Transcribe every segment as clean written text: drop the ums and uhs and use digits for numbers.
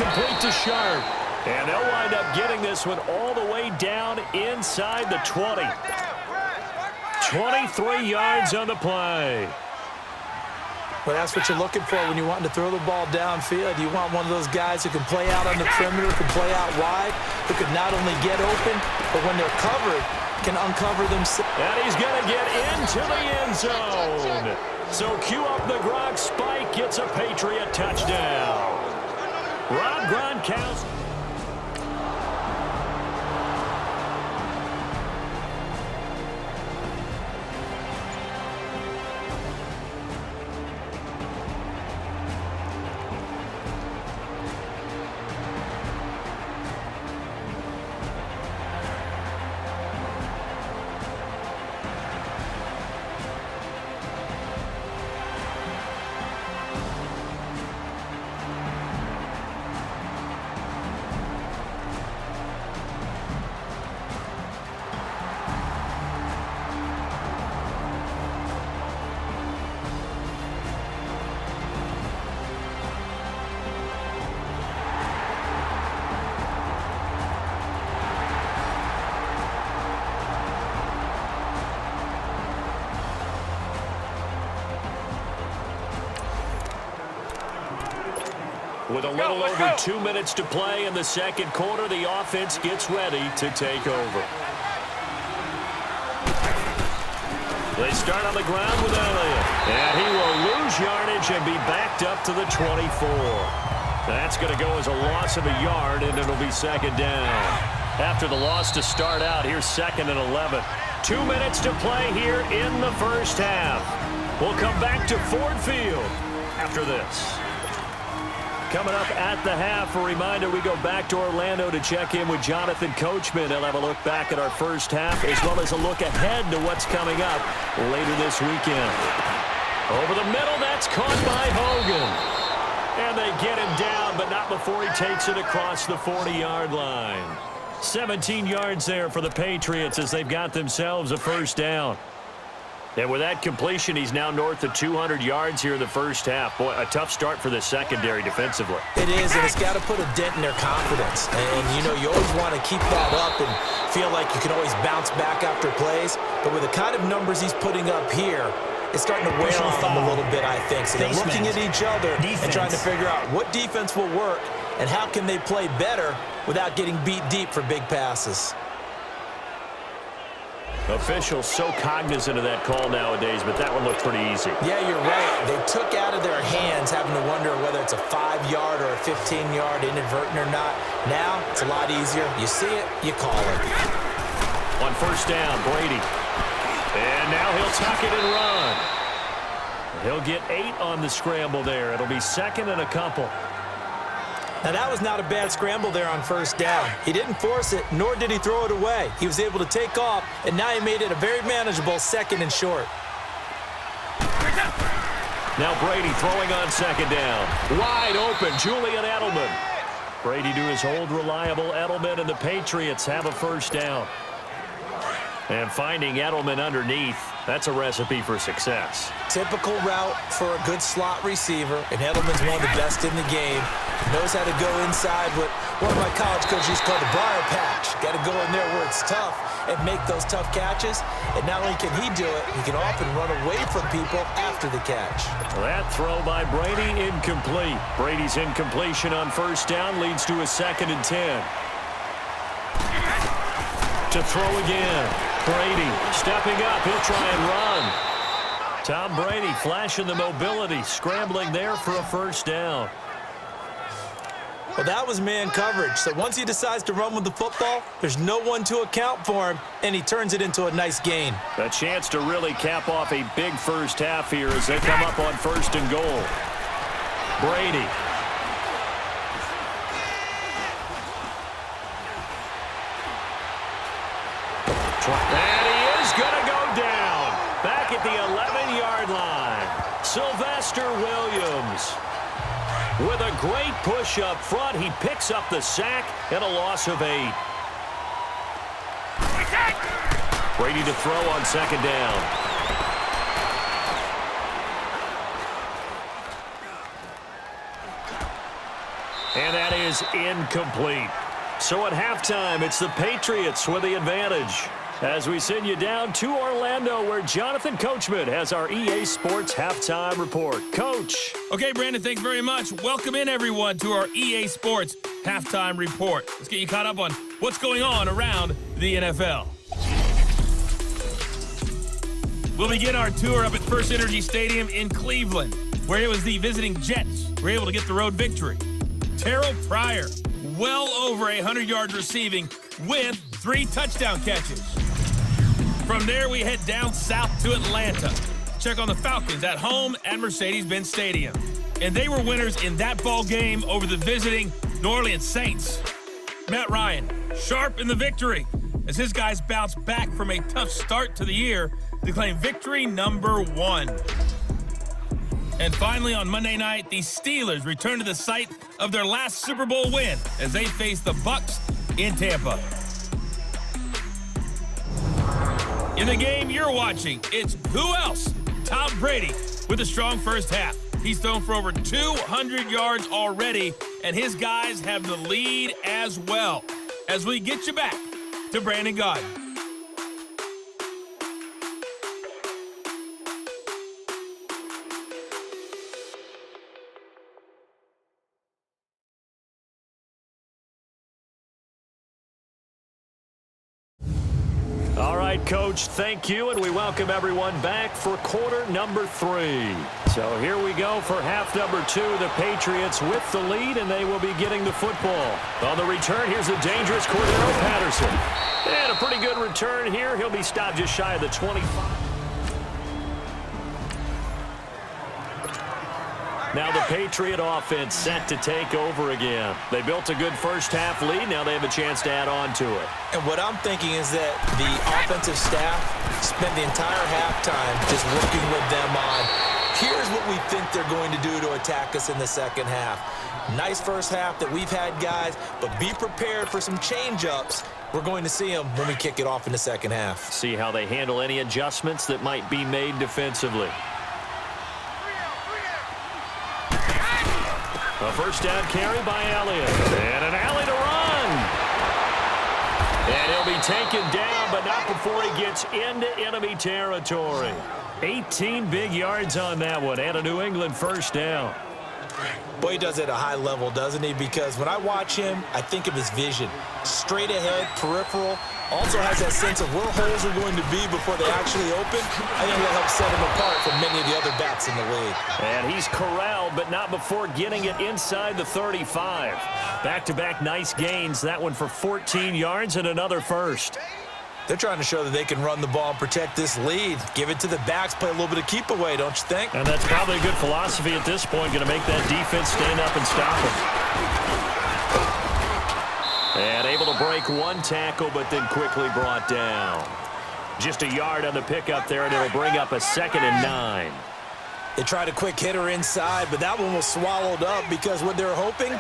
complete to Sharp. And they'll wind up getting this one all the way down inside the 20. 23 yards on the play. Well, that's what you're looking for when you want to throw the ball downfield. You want one of those guys who can play out on the perimeter, can play out wide, who can not only get open, but when they're covered, can uncover themselves. And he's going to get into the end zone. So cue up the Gronk spike, gets a Patriot touchdown. Rob Gronkowski. With a little over 2 minutes to play in the second quarter, the offense gets ready to take over. They start on the ground with Elliott. And he will lose yardage and be backed up to the 24. That's going to go as a loss of a yard, and it'll be second down. After the loss to start out, here's 2nd and 11. 2 minutes to play here in the first half. We'll come back to Ford Field after this. Coming up at the half, a reminder, we go back to Orlando to check in with Jonathan Coachman. He'll have a look back at our first half, as well as a look ahead to what's coming up later this weekend. Over the middle, that's caught by Hogan. And they get him down, but not before he takes it across the 40-yard line. 17 yards there for the Patriots as they've got themselves a first down. And with that completion, he's now north of 200 yards here in the first half. Boy, a tough start for the secondary defensively. It is, and it's got to put a dent in their confidence. And, you know, you always want to keep that up and feel like you can always bounce back after plays. But with the kind of numbers he's putting up here, it's starting to wear on them a little bit, I think. So they're looking at each other and trying to figure out what defense will work and how can they play better without getting beat deep for big passes. Officials so cognizant of that call nowadays, but that one looked pretty easy. Yeah, you're right. They took out of their hands having to wonder whether it's a 5-yard or a 15-yard inadvertent or not. Now, it's a lot easier. You see it, you call it. On first down, Brady. And now he'll tuck it and run. He'll get 8 on the scramble there. It'll be 2nd and a couple. Now, that was not a bad scramble there on first down. He didn't force it, nor did he throw it away. He was able to take off, and now he made it a very manageable 2nd and short. Now Brady throwing on 2nd down. Wide open, Julian Edelman. Brady to his old reliable Edelman, and the Patriots have a first down. And finding Edelman underneath, that's a recipe for success. Typical route for a good slot receiver, and Edelman's one of the best in the game. Knows how to go inside what one of my college coaches called the briar patch. Got to go in there where it's tough and make those tough catches. And not only can he do it, he can often run away from people after the catch. That throw by Brady incomplete. Brady's incompletion on first down leads to a 2nd and 10. To throw again. Brady stepping up. He'll try and run. Tom Brady flashing the mobility, scrambling there for a first down. Well, that was man coverage. So once he decides to run with the football, there's no one to account for him, and he turns it into a nice gain. A chance to really cap off a big first half here as they come up on 1st and goal. Brady. And he is going to go down. Back at the 11-yard line. Sylvester Williams. With a great push up front, he picks up the sack and a loss of 8. Brady to throw on 2nd down. And that is incomplete. So at halftime, it's the Patriots with the advantage. As we send you down to Orlando, where Jonathan Coachman has our EA Sports Halftime Report. Coach. Okay, Brandon, thanks very much. Welcome in, everyone, to our EA Sports Halftime Report. Let's get you caught up on what's going on around the NFL. We'll begin our tour up at First Energy Stadium in Cleveland, where it was the visiting Jets who were able to get the road victory. Terrell Pryor, well over 100 yards receiving with 3 touchdown catches. From there, we head down south to Atlanta. Check on the Falcons at home at Mercedes-Benz Stadium. And they were winners in that ball game over the visiting New Orleans Saints. Matt Ryan, sharp in the victory as his guys bounce back from a tough start to the year to claim victory number 1. And finally, on Monday night, the Steelers return to the site of their last Super Bowl win as they face the Bucs in Tampa. In the game you're watching, it's who else? Tom Brady with a strong first half. He's thrown for over 200 yards already, and his guys have the lead as well. As we get you back to Brandon Gaudin. All right, Coach, thank you, and we welcome everyone back for quarter number 3. So here we go for half number 2. The Patriots with the lead, and they will be getting the football. On the return, here's the dangerous Cordero Patterson. And a pretty good return here. He'll be stopped just shy of the 25. Now the Patriot offense set to take over again. They built a good first half lead. Now they have a chance to add on to it. And what I'm thinking is that the offensive staff spent the entire halftime just working with them on, here's what we think they're going to do to attack us in the second half. Nice first half that we've had, guys, but be prepared for some change-ups. We're going to see them when we kick it off in the second half. See how they handle any adjustments that might be made defensively. A first down carry by Elliott. And an alley to run. And he'll be taken down, but not before he gets into enemy territory. 18 big yards on that one, and a New England first down. Boy, he does it at a high level, doesn't he? Because when I watch him, I think of his vision. Straight ahead, peripheral. Also has that sense of where holes are going to be before they actually open. I think that'll help set him apart from many of the other backs in the league. And he's corralled, but not before getting it inside the 35. Back-to-back nice gains. That one for 14 yards and another first. They're trying to show that they can run the ball and protect this lead. Give it to the backs, play a little bit of keep away, don't you think? And that's probably a good philosophy at this point, going to make that defense stand up and stop him. And able to break one tackle, but then quickly brought down. Just a yard on the pickup there, and it'll bring up a 2nd and 9. They tried a quick hitter inside, but that one was swallowed up because what they're hoping,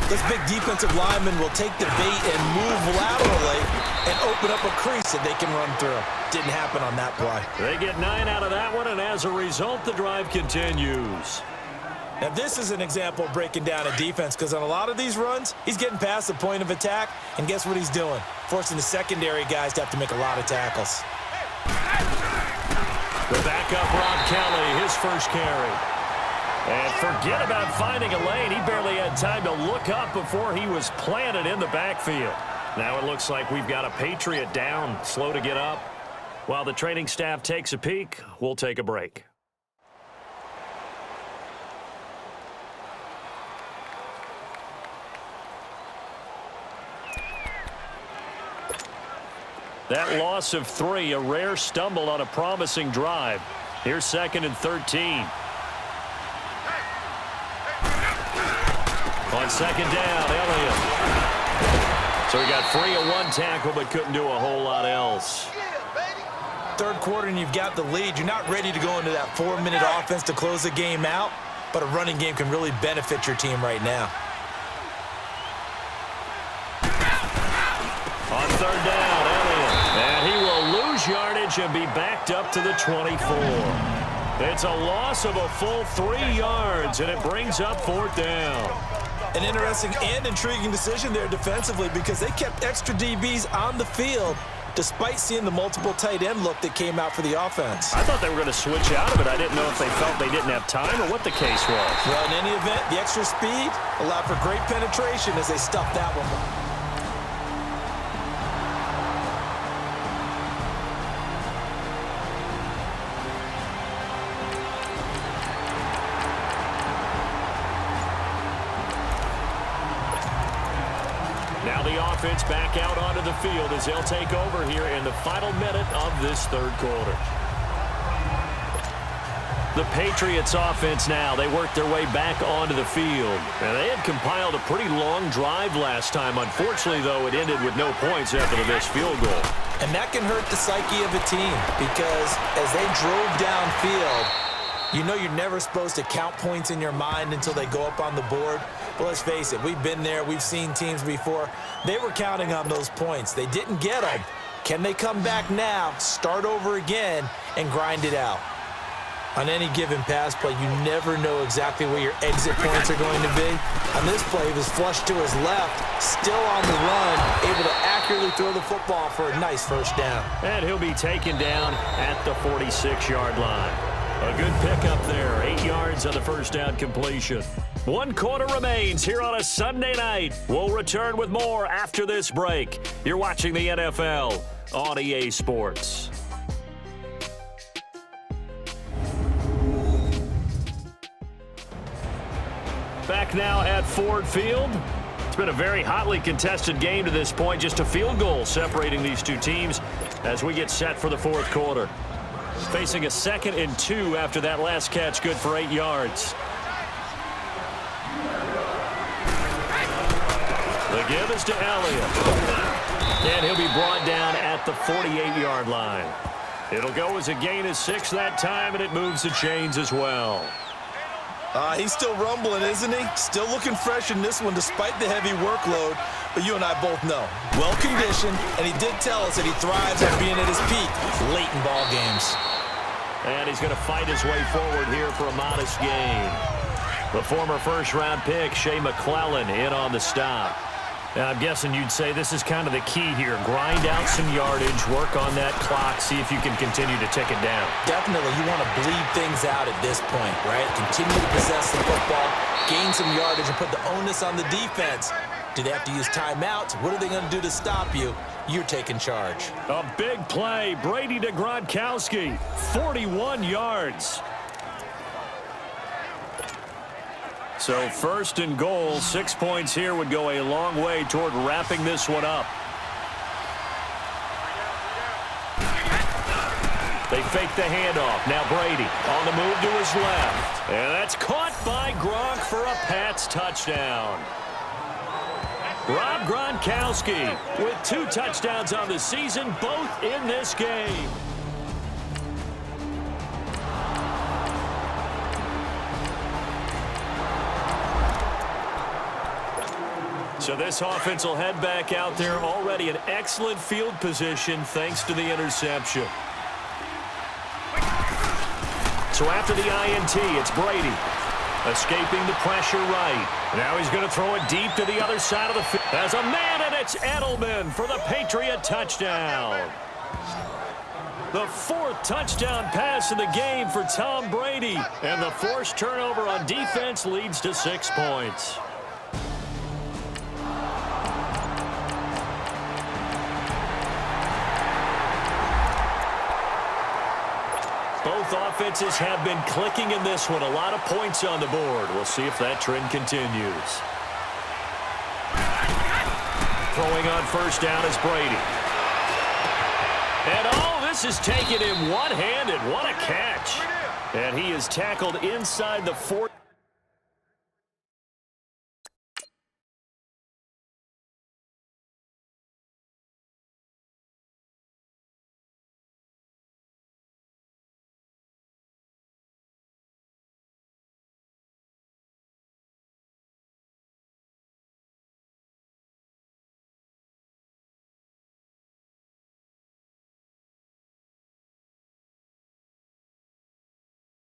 this big defensive lineman will take the bait and move laterally and open up a crease that they can run through. Didn't happen on that play. They get 9 out of that one, and as a result, the drive continues. Now, this is an example of breaking down a defense because on a lot of these runs, he's getting past the point of attack, and guess what he's doing? Forcing the secondary guys to have to make a lot of tackles. The backup, Rob Kelly, his first carry. And forget about finding a lane. He barely had time to look up before he was planted in the backfield. Now it looks like we've got a Patriot down, slow to get up. While the training staff takes a peek, we'll take a break. That loss of 3, a rare stumble on a promising drive. Here's 2nd and 13. On 2nd down, Elliott. So he got free of one tackle, but couldn't do a whole lot else. Third quarter, and you've got the lead. You're not ready to go into that 4-minute offense to close the game out, but a running game can really benefit your team right now. On 3rd down, Elliott. And he will lose yardage and be backed up to the 24. It's a loss of a full 3 yards, and it brings up 4th down. An interesting and intriguing decision there defensively because they kept extra DBs on the field despite seeing the multiple tight end look that came out for the offense. I thought they were going to switch out of it. I didn't know if they felt they didn't have time or what the case was. Well, in any event, the extra speed allowed for great penetration as they stuffed that one. Now the offense back out onto the field as they'll take over here in the final minute of this third quarter. The Patriots offense now, they worked their way back onto the field. And they had compiled a pretty long drive last time. Unfortunately, though, it ended with no points after the missed field goal. And that can hurt the psyche of a team because as they drove downfield, you know you're never supposed to count points in your mind until they go up on the board. But let's face it, we've been there. We've seen teams before. They were counting on those points. They didn't get them. Can they come back now, start over again, and grind it out? On any given pass play, you never know exactly where your exit points are going to be. On this play, he was flushed to his left, still on the run, able to accurately throw the football for a nice first down. And he'll be taken down at the 46-yard line. A good pickup there, 8 yards on the first down completion. 1 quarter remains here on a Sunday night. We'll return with more after this break. You're watching the NFL on EA Sports. Back now at Ford Field. It's been a very hotly contested game to this point. Just a field goal separating these two teams as we get set for the fourth quarter. Facing a 2nd and 2 after that last catch, good for 8 yards. The give is to Elliott. And he'll be brought down at the 48-yard line. It'll go as a gain of 6 that time, and it moves the chains as well. He's still rumbling, isn't he? Still looking fresh in this one despite the heavy workload. But you and I both know, well-conditioned, and he did tell us that he thrives on being at his peak late in ball games. And he's going to fight his way forward here for a modest gain. The former first-round pick, Shea McClellan, in on the stop. Now, I'm guessing you'd say this is kind of the key here. Grind out some yardage, work on that clock, see if you can continue to tick it down. Definitely, you want to bleed things out at this point, right? Continue to possess the football, gain some yardage, and put the onus on the defense. Do they have to use timeouts? What are they going to do to stop you? You're taking charge. A big play. Brady to Gronkowski. 41 yards. So 1st and goal, 6 points here would go a long way toward wrapping this one up. They fake the handoff. Now Brady on the move to his left. And that's caught by Gronk for a Pats touchdown. Rob Gronkowski with 2 touchdowns on the season, both in this game. So this offense will head back out there, already in excellent field position thanks to the interception. So after the INT, it's Brady. Escaping the pressure right. Now he's going to throw it deep to the other side of the field. As a man, and it's Edelman for the Patriot touchdown. The 4th touchdown pass of the game for Tom Brady. And the forced turnover on defense leads to 6 points. Both offenses have been clicking in this one. A lot of points on the board. We'll see if that trend continues. Throwing on first down is Brady. And this is taking him one-handed. What a catch. And he is tackled inside the 40.